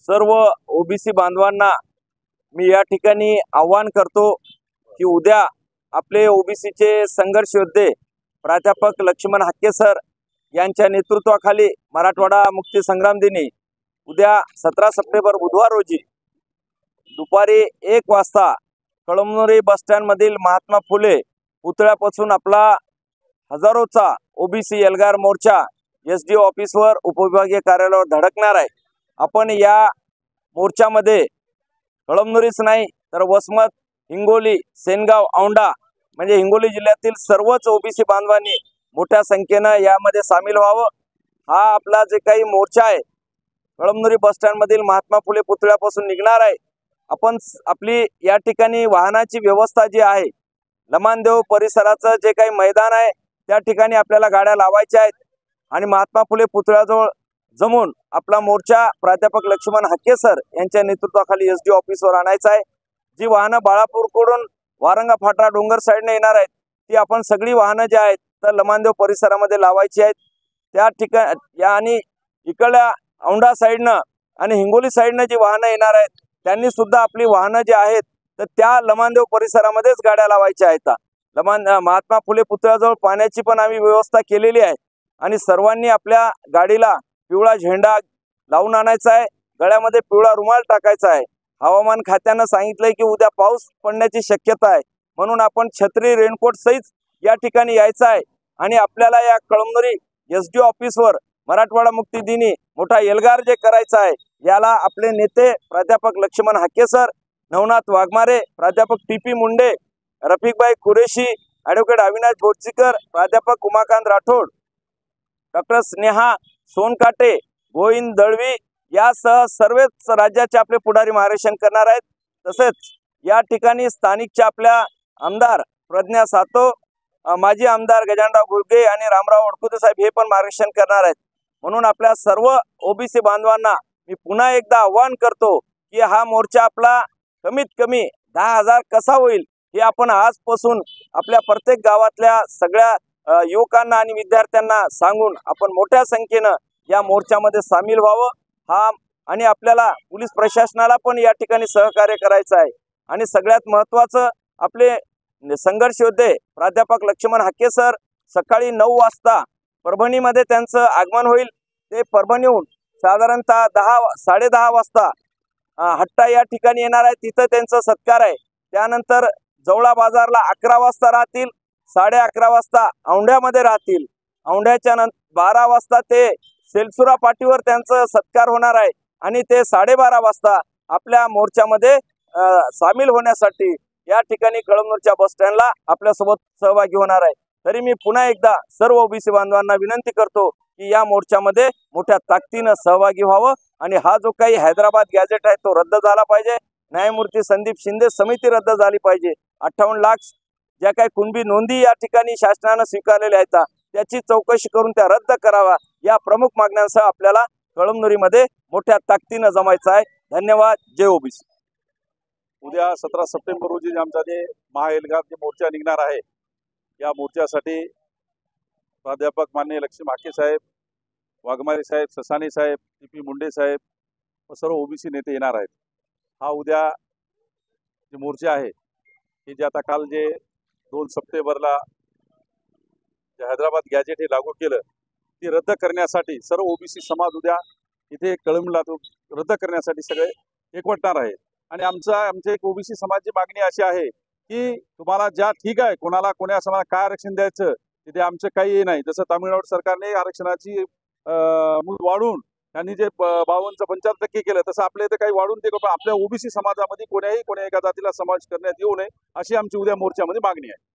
सर्व ओबीसी बांधवांना मी या ठिकाणी आवाहन करतो की उद्या आपले ओबीसीचे संघर्ष योद्धे प्राध्यापक लक्ष्मण हाके सर यांच्या नेतृत्वाखाली मराठवाडा मुक्ती संग्राम दिनी उद्या 17 सप्टेंबर बुधवार रोजी दुपारी 1 वाजता कळमनुरी बस स्टँड मधील महात्मा फुले पुतळ्यापासून आपला हजारोचा ओबीसी एल्गार मोर्चा एसडीओ ऑफिसवर उपविभागीय कार्यालयावर धडकणार आहे। आपण या मोर्चामध्ये कळमनुरीच नाही तर वसमत, हिंगोली, सेनगाव, औंढा म्हणजे हिंगोली जिल्ह्यातील सर्वच ओबीसी बांधवांनी मोठ्या संख्येने यामध्ये सामील व्हावं। हा आपला जे काही मोर्चा आहे कळमनुरी बस स्टँड मधील महात्मा फुले पुतळ्यापासून निघणार आहे। आपण आपली या ठिकाणी वाहनाची व्यवस्था जी आहे, लमानदेव परिसराचं जे काही मैदान आहे त्या ठिकाणी आपल्याला गाड्या लावायच्या आहेत आणि महात्मा फुले पुतळ्याजवळ जमून आपला मोर्चा प्राध्यापक लक्ष्मण हाके सर यांच्या नेतृत्वाखाली एसडी ऑफिसवर आणायचा आहे। जी वाहनं बाळापूरकडून वारंगा फाटा डोंगर साईडने येणार आहेत ती आपण सगळी वाहनं जी आहेत तर लमानदेव परिसरामध्ये लावायची आहेत। त्या ठिकाणी आणि इकडल्या औंढा साईडनं आणि हिंगोली साईडनं जी वाहनं येणार आहेत त्यांनी सुद्धा आपली वाहनं जी आहेत तर त्या लमानदेव परिसरामध्येच गाड्या लावायच्या आहेत। महात्मा फुले पुतळ्याजवळ पाण्याची पण आम्ही व्यवस्था केलेली आहे आणि सर्वांनी आपल्या गाडीला पिवळा झेंडा लावून आणायचा आहे, गळ्यामध्ये पिवळा रुमाल टाकायचा आहे। हवामान खात्यानं सांगितलंय की उद्या पाऊस पडण्याची शक्यता आहे, म्हणून आपण छत्री रेनकोट सहित या ठिकाणी यायचं आहे आणि आपल्याला या कळमनुरी एसडी ऑफिसवर मराठवाडा मुक्ती दिनी मोठा एल्गार जे करायचा आहे याला आपले नेते प्राध्यापक लक्ष्मण हाके सर, नवनाथ वाघमारे, प्राध्यापक टीपी मुंडे, रफिकभाई कुरेशी, ॲडव्होकेट अविनाश बोरचीकर, प्राध्यापक उमाकांत राठोड, डॉक्टर स्नेहा सोनकाटे, गोविंद दळवी यासह सर्वच राज्याचे आपले पुढारी मार्गदर्शन करणार आहेत। तसेच या ठिकाणी स्थानिकच्या आपल्या आमदार प्रज्ञा सातो, माजी आमदार गजानराव गुळगे आणि रामराव वडकुते साहेब हे पण मार्गदर्शन करणार आहेत। म्हणून आपल्या सर्व ओबीसी बांधवांना मी पुन्हा एकदा आवाहन करतो की हा मोर्चा आपला कमीत कमी 10,000 कसा होईल हे आपण आजपासून आपल्या प्रत्येक गावातल्या सगळ्या युवकांना आणि विद्यार्थ्यांना सांगून आपण मोठ्या संख्येनं या मोर्चामध्ये सामील व्हावं। हा आणि आपल्याला पोलीस प्रशासनाला पण या ठिकाणी सहकार्य करायचं आहे आणि सगळ्यात महत्त्वाचं आपले संघर्ष योद्धे प्राध्यापक लक्ष्मण हाके सर सकाळी 9 वाजता परभणीमध्ये त्यांचं आगमन होईल। ते परभणीहून साधारणतः 10-10:30 वाजता हट्टा या ठिकाणी येणार आहे, तिथं त्यांचा सत्कार आहे। त्यानंतर जवळा बाजारला 11 वाजता राहतील, 11:30 वाजता औंढ्यामध्ये राहतील, औंढ्याच्या नंतर 12 वाजता ते सेलसुरा पाटीवर त्यांचा सत्कार होणार आहे आणि ते 12:30 वाजता आपल्या मोर्चामध्ये सामील होण्यासाठी या ठिकाणी कळमनुरच्या बस स्टँडला आपल्यासोबत सहभागी होणार आहे। तरी मी पुन्हा एकदा सर्व ओबीसी बांधवांना विनंती करतो की या मोर्चामध्ये मोठ्या ताकदीनं सहभागी व्हावं आणि हा जो काही हैदराबाद गॅजेट आहे तो रद्द झाला पाहिजे। न्यायमूर्ती संदीप शिंदे समिती रद्द झाली पाहिजे। 58 लाख ज्या काही कुणबी नोंदी या ठिकाणी शासनानं स्वीकारलेल्या आहेत त्याची चौकशी करून त्या रद्द करावा, या प्रमुख मागण्यांसह आपल्याला कळमनुरीमध्ये मोठ्या ताकदीनं जमायचं आहे। धन्यवाद। जय ओबीसी। उद्या 17 सप्टेंबर रोजी आमचा जे महाएल्गार जे मोर्चा निघणार आहे या मोर्चासाठी प्राध्यापक माननीय लक्ष्मण हाके साहेब, वाघमारे साहेब, ससाने साहेब, टीपी मुंडे साहेब व सर्व ओबीसी नेते येणार आहेत। हा उद्या जे मोर्चे आहे हे जे आता काल जे 2 सप्टेंबरला जे हैदराबाद गॅजेट हे लागू केलं ती रद्द करण्यासाठी सर्व ओबीसी समाज उद्या इथे कळमला तो रद्द करण्यासाठी सगळे एकवटणार आहेत। आणि आमचे एक ओबीसी समाजाची मागणी अशी आहे की तुम्हाला ज्या ठीक आहे कोणाला कोण्या समाजाला काय आरक्षण द्यायचं तिथे आमचं काही नाही। जसं तामिळनाडू सरकारने आरक्षणाची मूळ वाढवून त्यांनी जे 52-75% केलं तसं आपल्या इथे काही वाढून ते आपल्या ओबीसी समाजामध्ये कोण्या एका जातीला समावेश करण्यात येऊ नये अशी आमची उद्या मोर्चामध्ये मागणी आहे।